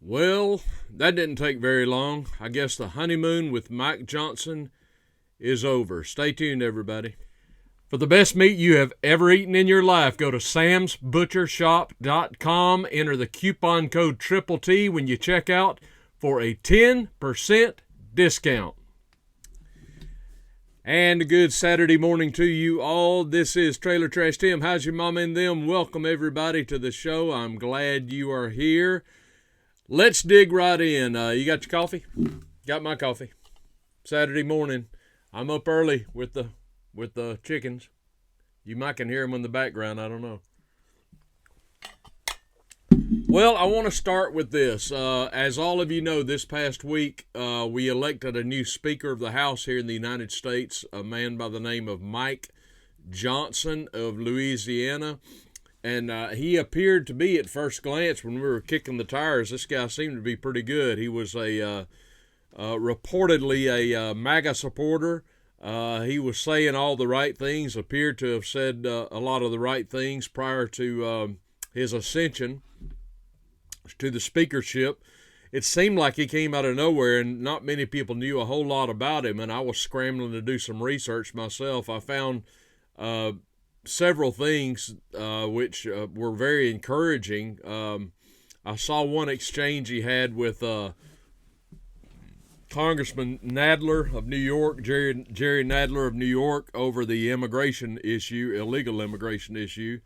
Well, that didn't take very long. I guess the honeymoon with Mike Johnson is over. Stay tuned, everybody. For the best meat you have ever eaten in your life, go to samsbutchershop.com. Enter the coupon code Triple T when you check out for a 10% discount. And a good Saturday morning to you all. This is Trailer Trash Tim. How's your mama and them? Welcome, everybody, to the show. I'm glad you are here. Let's dig right in. You got your coffee? Got my coffee. Saturday morning. I'm up early with the chickens. You might can hear them in the background. I don't know. Well, I want to start with this. As all of you know, this past week we elected a new Speaker of the House here in the United States, a man by the name of Mike Johnson of Louisiana. And he appeared to be, at first glance, when we were kicking the tires, this guy seemed to be pretty good. He was reportedly a MAGA supporter. He was saying all the right things, appeared to have said a lot of the right things prior to his ascension to the speakership. It seemed like he came out of nowhere, and not many people knew a whole lot about him, and I was scrambling to do some research myself. I found several things which were very encouraging. I saw one exchange he had with Congressman Nadler of New York, Jerry Nadler of New York, over the immigration issue, illegal immigration issue,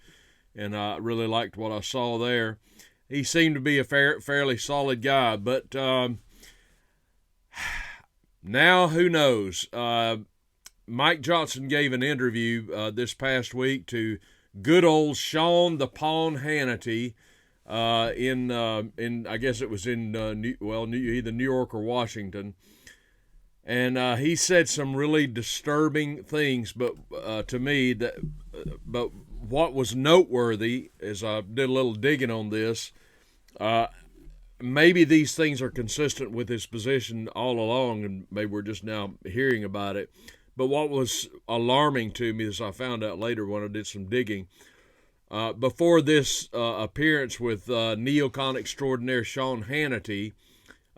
and I really liked what I saw there. He seemed to be a fairly solid guy, but now who knows? Mike Johnson gave an interview this past week to good old Sean the Pawn Hannity in I guess it was in either New York or Washington, and he said some really disturbing things. But to me, but what was noteworthy, as I did a little digging on this, maybe these things are consistent with his position all along, and maybe we're just now hearing about it. But what was alarming to me, as I found out later when I did some digging, before this appearance with neocon extraordinaire Sean Hannity,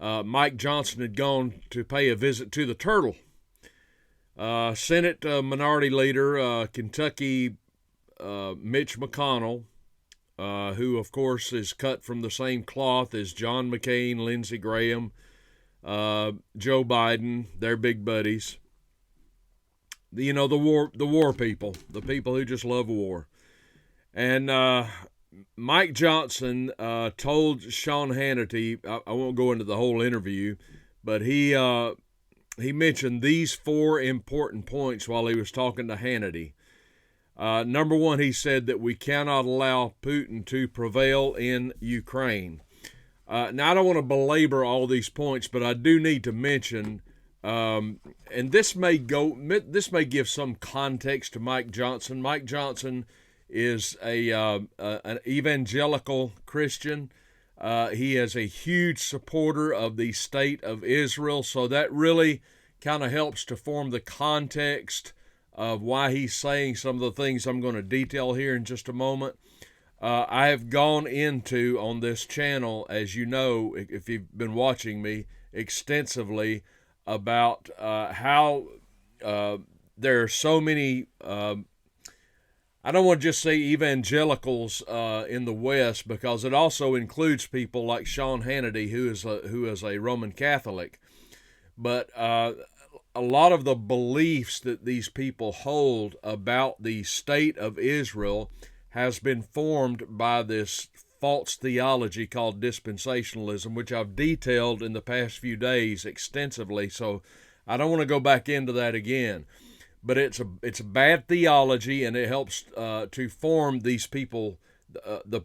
Mike Johnson had gone to pay a visit to the Turtle. Senate Minority Leader, Kentucky Mitch McConnell, who, of course, is cut from the same cloth as John McCain, Lindsey Graham, Joe Biden. They're big buddies. The war people, the people who just love war. And Mike Johnson told Sean Hannity, I won't go into the whole interview, but he mentioned these four important points while he was talking to Hannity. Number one, he said that we cannot allow Putin to prevail in Ukraine. Now, I don't want to belabor all these points, but I do need to mention, and this may give some context to Mike Johnson. Mike Johnson is an evangelical Christian. He is a huge supporter of the state of Israel, so that really kind of helps to form the context of why he's saying some of the things I'm going to detail here in just a moment. I have gone into, on this channel, as you know, if you've been watching me, extensively about how there are so many, I don't want to just say evangelicals in the West, because it also includes people like Sean Hannity, who is a Roman Catholic. But a lot of the beliefs that these people hold about the state of Israel has been formed by this false theology called dispensationalism, which I've detailed in the past few days extensively, so I don't want to go back into that again. But it's a bad theology, and it helps to form these people, the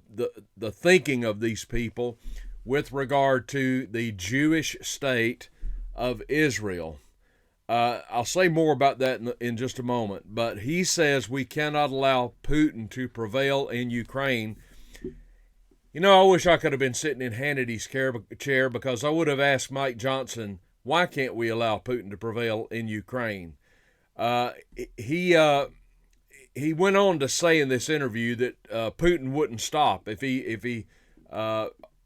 thinking of these people with regard to the Jewish state of Israel. I'll say more about that in just a moment, but he says we cannot allow Putin to prevail in Ukraine. You know, I wish I could have been sitting in Hannity's chair, because I would have asked Mike Johnson, why can't we allow Putin to prevail in Ukraine? He went on to say in this interview that Putin wouldn't stop if he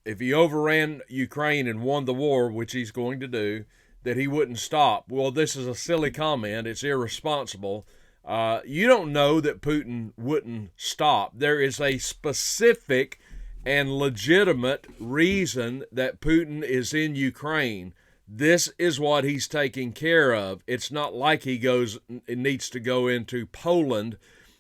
if he overran Ukraine and won the war, which he's going to do, that he wouldn't stop. Well, this is a silly comment. It's irresponsible. You don't know that Putin wouldn't stop. There is a specific and legitimate reason that Putin is in Ukraine. This is what he's taking care of. It's not like he needs to go into Poland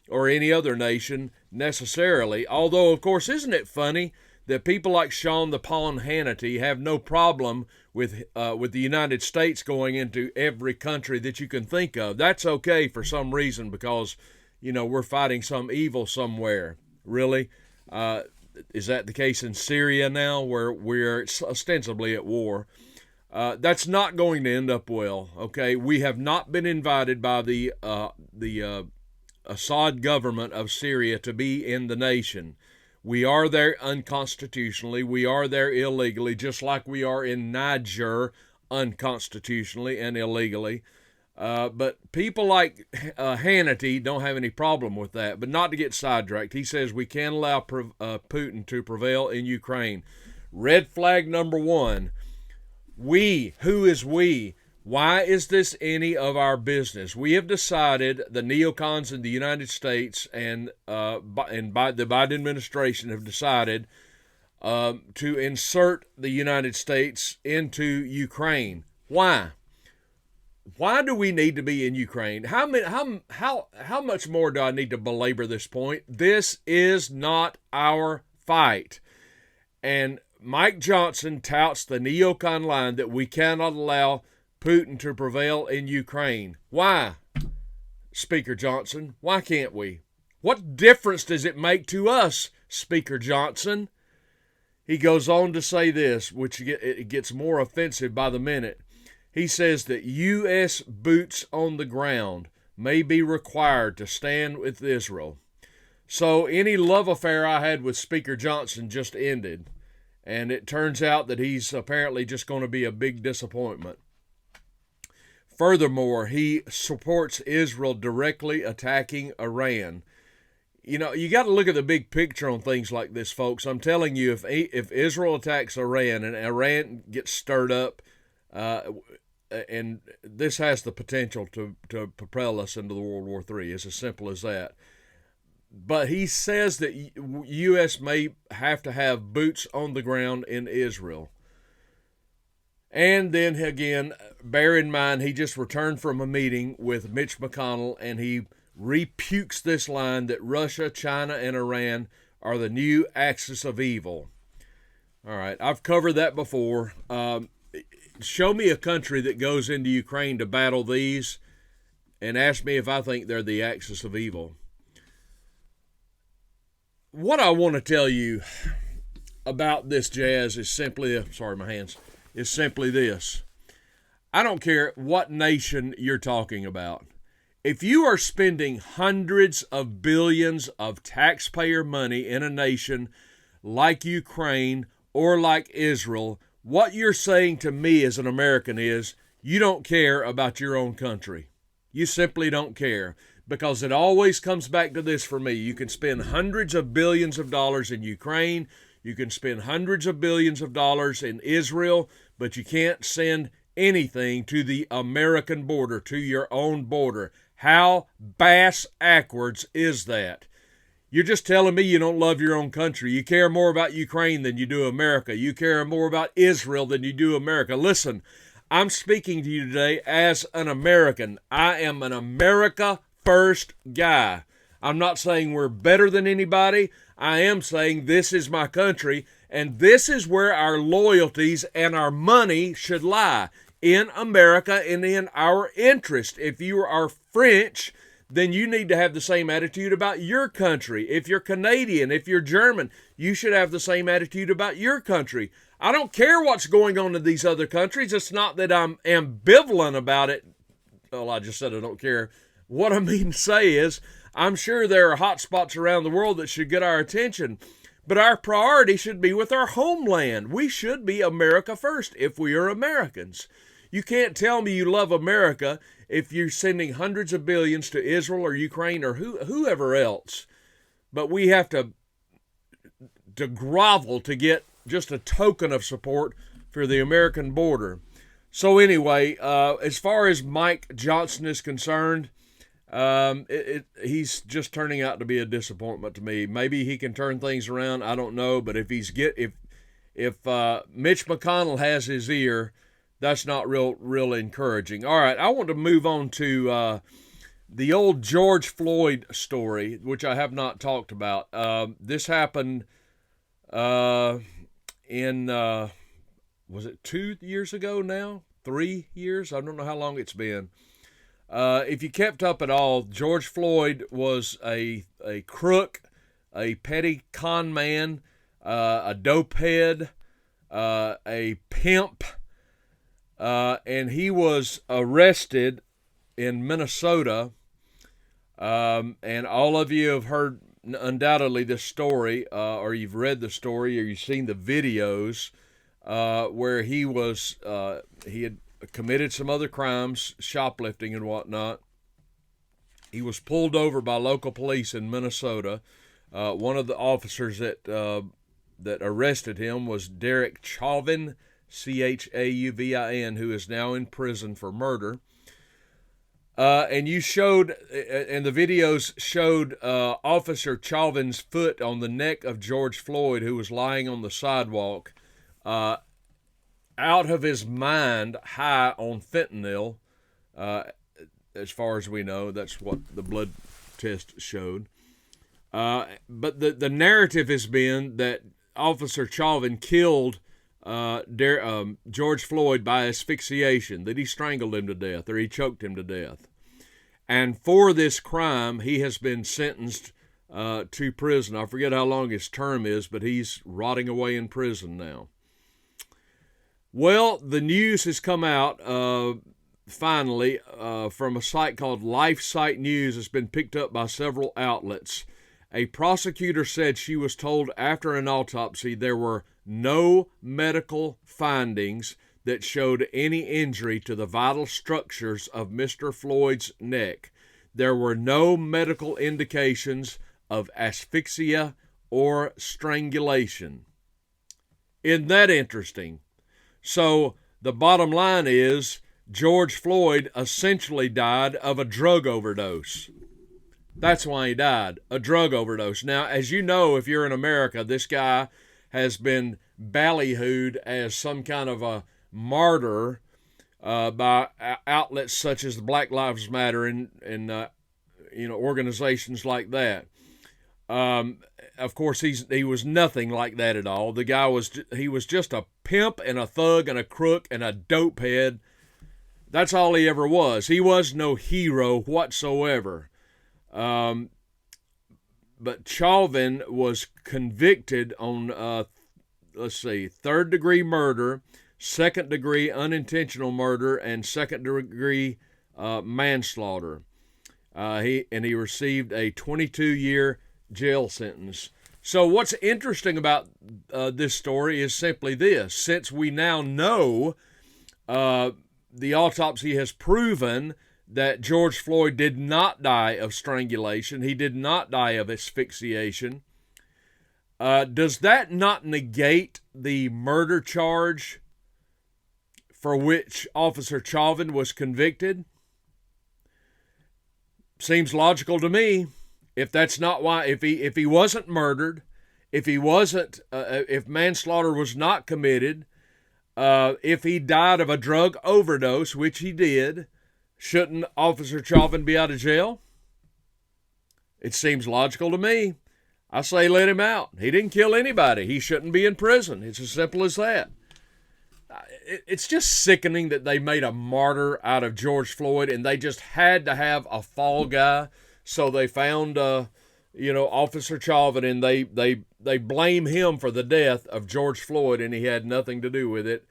or any other nation necessarily. Although, of course, isn't it funny that people like Sean the Pawn Hannity have no problem with the United States going into every country that you can think of? That's okay for some reason because, we're fighting some evil somewhere. Really? Is that the case in Syria now, where we're ostensibly at war? That's not going to end up well. Okay, we have not been invited by the Assad government of Syria to be in the nation. We are there unconstitutionally. We are there illegally, just like we are in Niger unconstitutionally and illegally. But people like Hannity don't have any problem with that. But not to get sidetracked, he says we can't allow Putin to prevail in Ukraine. Red flag number one. We. Who is we? Why is this any of our business? We have decided, the neocons in the United States and by the Biden administration have decided to insert the United States into Ukraine. Why? Why do we need to be in Ukraine? How much more do I need to belabor this point? This is not our fight. And Mike Johnson touts the neocon line that we cannot allow Putin to prevail in Ukraine. Why, Speaker Johnson? Why can't we? What difference does it make to us, Speaker Johnson? He goes on to say this, which it gets more offensive by the minute. He says that U.S. boots on the ground may be required to stand with Israel. So any love affair I had with Speaker Johnson just ended, and it turns out that he's apparently just going to be a big disappointment. Furthermore, he supports Israel directly attacking Iran. You got to look at the big picture on things like this, folks. I'm telling you, if Israel attacks Iran and Iran gets stirred up, and this has the potential to propel us into the World War III. It's as simple as that. But he says that U.S. may have to have boots on the ground in Israel. And then again, bear in mind, he just returned from a meeting with Mitch McConnell, and he rebukes this line that Russia, China, and Iran are the new axis of evil. All right, I've covered that before. Show me a country that goes into Ukraine to battle these, and ask me if I think they're the axis of evil. What I want to tell you about this jazz is simply, is simply this. I don't care what nation you're talking about. If you are spending hundreds of billions of taxpayer money in a nation like Ukraine or like Israel, what you're saying to me as an American is you don't care about your own country. You simply don't care, because it always comes back to this for me. You can spend hundreds of billions of dollars in Ukraine, you can spend hundreds of billions of dollars in Israel, but you can't send anything to the American border, to your own border. How bass-ackwards is that? You're just telling me you don't love your own country. You care more about Ukraine than you do America. You care more about Israel than you do America. Listen, I'm speaking to you today as an American. I am an America first guy. I'm not saying we're better than anybody. I am saying this is my country, and this is where our loyalties and our money should lie, in America and in our interest. If you are French, then you need to have the same attitude about your country. If you're Canadian, if you're German, you should have the same attitude about your country. I don't care what's going on in these other countries. It's not that I'm ambivalent about it. Well, I just said I don't care. What I mean to say is, I'm sure there are hot spots around the world that should get our attention, but our priority should be with our homeland. We should be America first if we are Americans. You can't tell me you love America if you're sending hundreds of billions to Israel or Ukraine or whoever else. But we have to grovel to get just a token of support for the American border. So anyway, as far as Mike Johnson is concerned, he's just turning out to be a disappointment to me. Maybe he can turn things around. I don't know, but if Mitch McConnell has his ear, that's not real encouraging. All right, I want to move on to the old George Floyd story, which I have not talked about. This happened in was it 2 years ago now? 3 years? I don't know how long it's been. If you kept up at all, George Floyd was a crook, a petty con man, a dopehead, a pimp, and he was arrested in Minnesota. And all of you have heard undoubtedly this story, or you've read the story, or you've seen the videos where he had committed some other crimes, shoplifting and whatnot. He was pulled over by local police in Minnesota. One of the officers that arrested him was Derek Chauvin, Chauvin, who is now in prison for murder. And the videos showed Officer Chauvin's foot on the neck of George Floyd, who was lying on the sidewalk, out of his mind, high on fentanyl. As far as we know, that's what the blood test showed. But the narrative has been that Officer Chauvin killed George Floyd by asphyxiation, that he strangled him to death or he choked him to death. And for this crime, he has been sentenced to prison. I forget how long his term is, but he's rotting away in prison now. Well, the news has come out finally from a site called LifeSite News. It's been picked up by several outlets. A prosecutor said she was told after an autopsy there were no medical findings that showed any injury to the vital structures of Mr. Floyd's neck. There were no medical indications of asphyxia or strangulation. Isn't that interesting? So the bottom line is George Floyd essentially died of a drug overdose. That's why he died, a drug overdose. Now, as you know, if you're in America, this guy has been ballyhooed as some kind of a martyr by outlets such as the Black Lives Matter and organizations like that. Of course, he was nothing like that at all. The guy was just a pimp and a thug and a crook and a dopehead. That's all he ever was. He was no hero whatsoever. But Chauvin was convicted on, third-degree murder, second-degree unintentional murder, and second-degree manslaughter. He received a 22-year jail sentence. So what's interesting about this story is simply this. Since we now know the autopsy has proven that George Floyd did not die of strangulation, he did not die of asphyxiation, does that not negate the murder charge for which Officer Chauvin was convicted? Seems logical to me. If that's not why, if he wasn't murdered, if manslaughter was not committed, if he died of a drug overdose, which he did, shouldn't Officer Chauvin be out of jail? It seems logical to me. I say let him out. He didn't kill anybody. He shouldn't be in prison. It's as simple as that. It's just sickening that they made a martyr out of George Floyd, and they just had to have a fall guy. So they found, Officer Chauvin, and they blame him for the death of George Floyd, and he had nothing to do with it,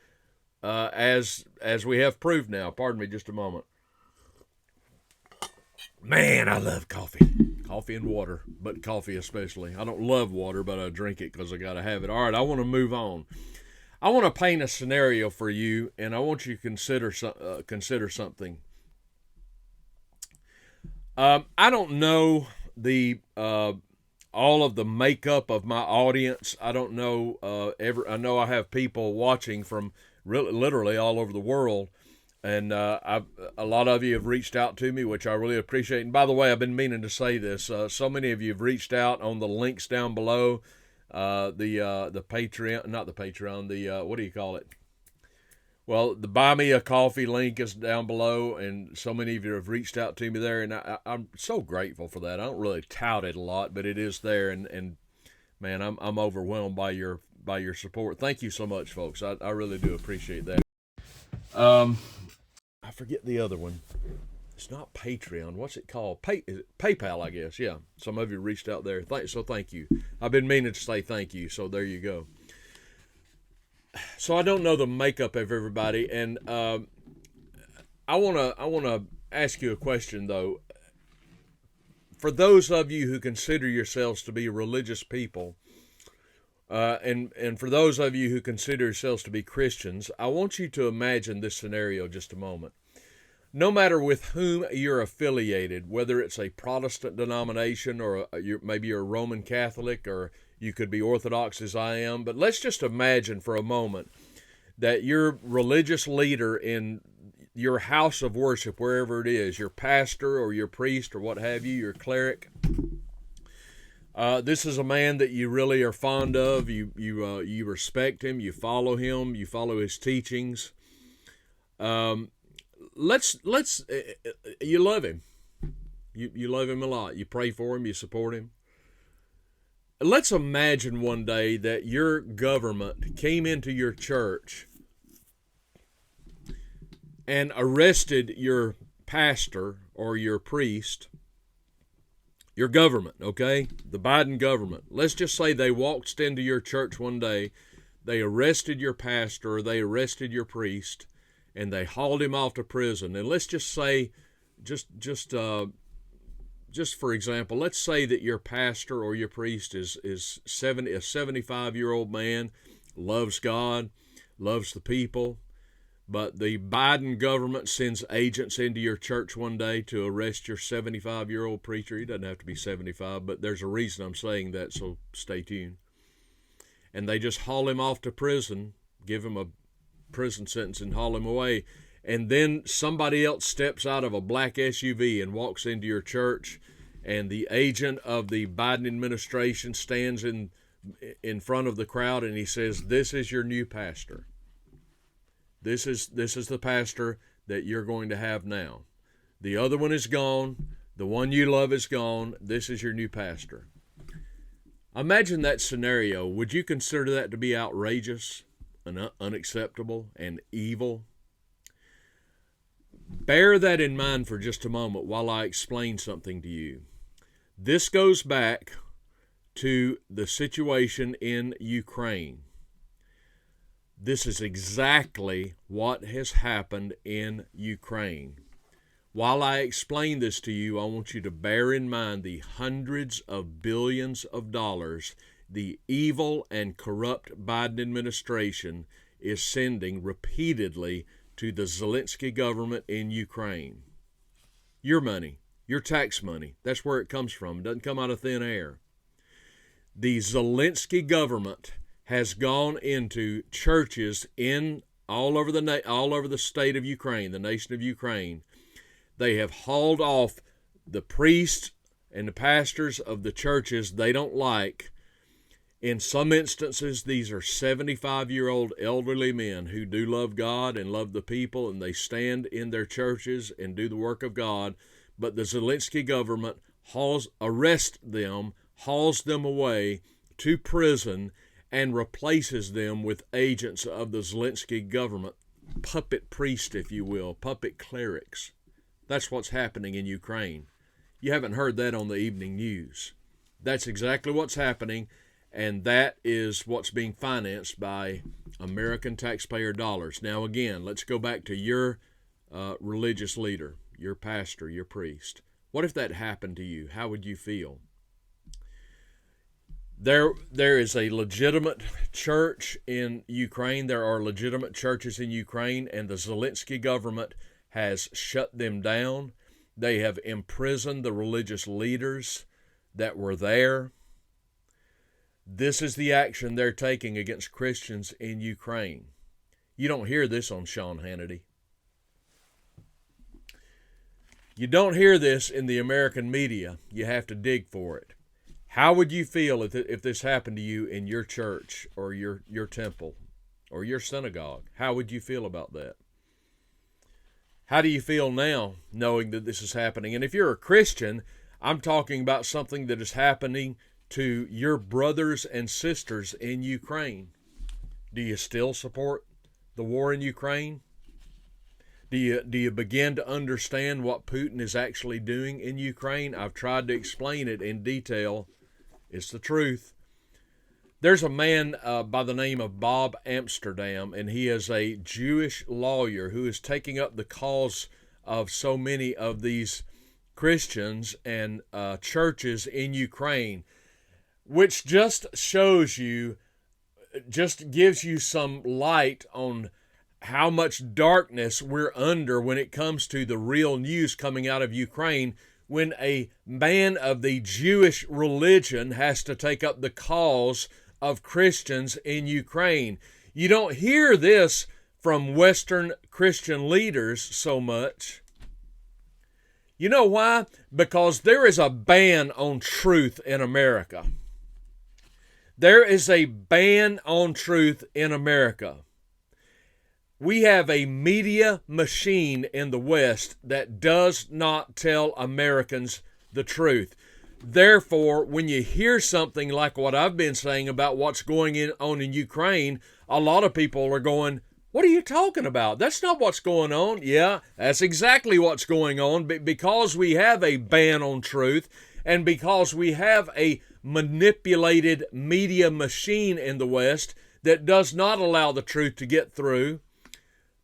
as we have proved now. Pardon me just a moment. Man, I love coffee. Coffee and water, but coffee especially. I don't love water, but I drink it because I got to have it. All right, I want to move on. I want to paint a scenario for you, and I want you to consider something. I don't know the all of the makeup of my audience. I don't know. I know I have people watching from literally all over the world, and a lot of you have reached out to me, which I really appreciate. And by the way, I've been meaning to say this. So many of you have reached out on the links down below. The Patreon, not the Patreon. The what do you call it? Well, the Buy Me a Coffee link is down below, and so many of you have reached out to me there, and I'm so grateful for that. I don't really tout it a lot, but it is there, and man, I'm overwhelmed by your support. Thank you so much, folks. I really do appreciate that. I forget the other one. It's not Patreon. What's it called? Is it PayPal, I guess. Yeah. Some of you reached out there. So thank you. I've been meaning to say thank you, so there you go. So I don't know the makeup of everybody, and I wanna ask you a question though. For those of you who consider yourselves to be religious people, and for those of you who consider yourselves to be Christians, I want you to imagine this scenario just a moment. No matter with whom you're affiliated, whether it's a Protestant denomination or maybe you're a Roman Catholic, or you could be Orthodox as I am, but let's just imagine for a moment that your religious leader in your house of worship, wherever it is, your pastor or your priest or what have you, your cleric, this is a man that you really are fond of. You respect him, you follow his teachings. Let's you love him. You love him a lot. You pray for him, you support him. Let's imagine one day that your government came into your church and arrested your pastor or your priest, your government, okay? The Biden government. Let's just say they waltzed into your church one day, they arrested your pastor or they arrested your priest, and they hauled him off to prison. And let's just say, just for example, let's say that your pastor or your priest is a 75-year-old man, loves God, loves the people, but the Biden government sends agents into your church one day to arrest your 75-year-old preacher. He doesn't have to be 75, but there's a reason I'm saying that, so stay tuned. And they just haul him off to prison, give him a prison sentence and haul him away. And then somebody else steps out of a black SUV and walks into your church, and the agent of the Biden administration stands in front of the crowd and he says, "This is your new pastor. This is the pastor that you're going to have now. The other one is gone. The one you love is gone. This is your new pastor." Imagine that scenario. Would you consider that to be outrageous and unacceptable and evil? Bear that in mind for just a moment while I explain something to you. This goes back to the situation in Ukraine. This is exactly what has happened in Ukraine. While I explain this to you, I want you to bear in mind the hundreds of billions of dollars the evil and corrupt Biden administration is sending repeatedly to the Zelensky government in Ukraine. Your money, your tax money, that's where it comes from. It doesn't come out of thin air. The Zelensky government has gone into churches in all over the state of Ukraine, the nation of Ukraine. They have hauled off the priests and the pastors of the churches they don't like. In some instances, these are 75-year-old elderly men who do love God and love the people, and they stand in their churches and do the work of God. But the Zelensky government arrests them, hauls them away to prison, and replaces them with agents of the Zelensky government, puppet priests, if you will, puppet clerics. That's what's happening in Ukraine. You haven't heard that on the evening news. That's exactly what's happening, and that is what's being financed by American taxpayer dollars. Now again, let's go back to your religious leader, your pastor, your priest. What if that happened to you? How would you feel? There is a legitimate church in Ukraine. There are legitimate churches in Ukraine, and the Zelensky government has shut them down. They have imprisoned the religious leaders that were there. This is the action they're taking against Christians in Ukraine. You don't hear this on Sean Hannity. You don't hear this in the American media. You have to dig for it. How would you feel if this happened to you in your church or your temple or your synagogue? How would you feel about that? How do you feel now knowing that this is happening? And if you're a Christian, I'm talking about something that is happening to your brothers and sisters in Ukraine. Do you still support the war in Ukraine? Do you begin to understand what Putin is actually doing in Ukraine? I've tried to explain it in detail. It's the truth. There's a man by the name of Bob Amsterdam, and he is a Jewish lawyer who is taking up the cause of so many of these Christians and churches in Ukraine, which just shows you, just gives you some light on how much darkness we're under when it comes to the real news coming out of Ukraine, when a man of the Jewish religion has to take up the cause of Christians in Ukraine. You don't hear this from Western Christian leaders so much. You know why? Because there is a ban on truth in America. There is a ban on truth in America. We have a media machine in the West that does not tell Americans the truth. Therefore, when you hear something like what I've been saying about what's going on in Ukraine, a lot of people are going, "What are you talking about? That's not what's going on." Yeah, that's exactly what's going on. But because we have a ban on truth, and because we have a manipulated media machine in the West that does not allow the truth to get through,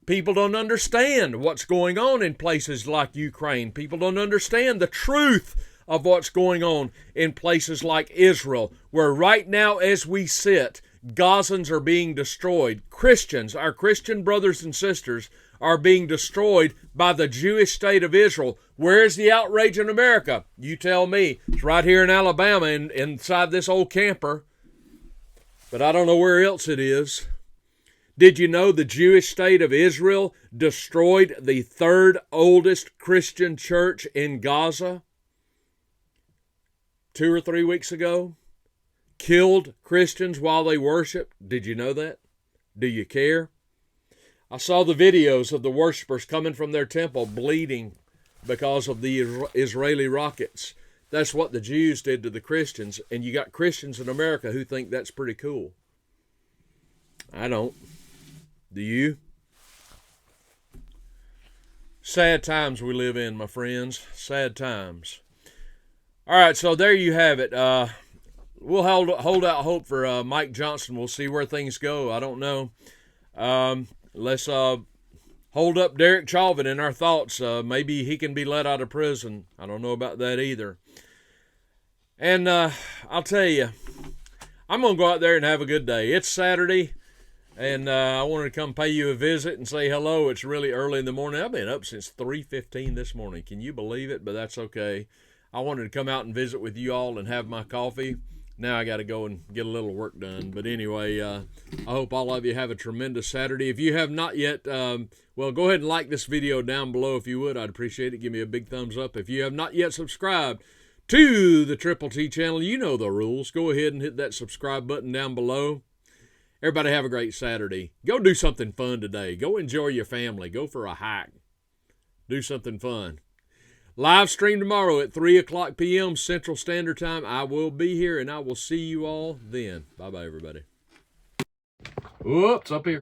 people don't understand what's going on in places like Ukraine. People don't understand the truth of what's going on in places like Israel, where right now as we sit, Gazans are being destroyed. Christians, our Christian brothers and sisters, are being destroyed by the Jewish state of Israel. Where is the outrage in America? You tell me. It's right here in Alabama, inside this old camper. But I don't know where else it is. Did you know the Jewish state of Israel destroyed the third oldest Christian church in Gaza 2 or 3 weeks ago? Killed Christians while they worshiped. Did you know that? Do you care? I saw the videos of the worshipers coming from their temple bleeding because of the Israeli rockets. That's what the Jews did to the Christians, and you got Christians in America who think that's pretty cool. I don't. Do you? Sad times we live in, my friends. Sad times. All right, so there you have it. We'll hold out hope for Mike Johnson. We'll see where things go. I don't know. Let's hold up Derek Chauvin in our thoughts. Maybe he can be let out of prison. I don't know about that either. And I'll tell you, I'm going to go out there and have a good day. It's Saturday. And I wanted to come pay you a visit and say hello. It's really early in the morning. I've been up since 3:15 this morning. Can you believe it? But that's okay. I wanted to come out and visit with you all and have my coffee. Now I got to go and get a little work done. But anyway, I hope all of you have a tremendous Saturday. If you have not yet, well, go ahead and like this video down below if you would. I'd appreciate it. Give me a big thumbs up. If you have not yet subscribed to the Triple T channel, you know the rules. Go ahead and hit that subscribe button down below. Everybody have a great Saturday. Go do something fun today. Go enjoy your family. Go for a hike. Do something fun. Live stream tomorrow at 3 o'clock p.m. Central Standard Time. I will be here, and I will see you all then. Bye-bye, everybody. Whoops, up here.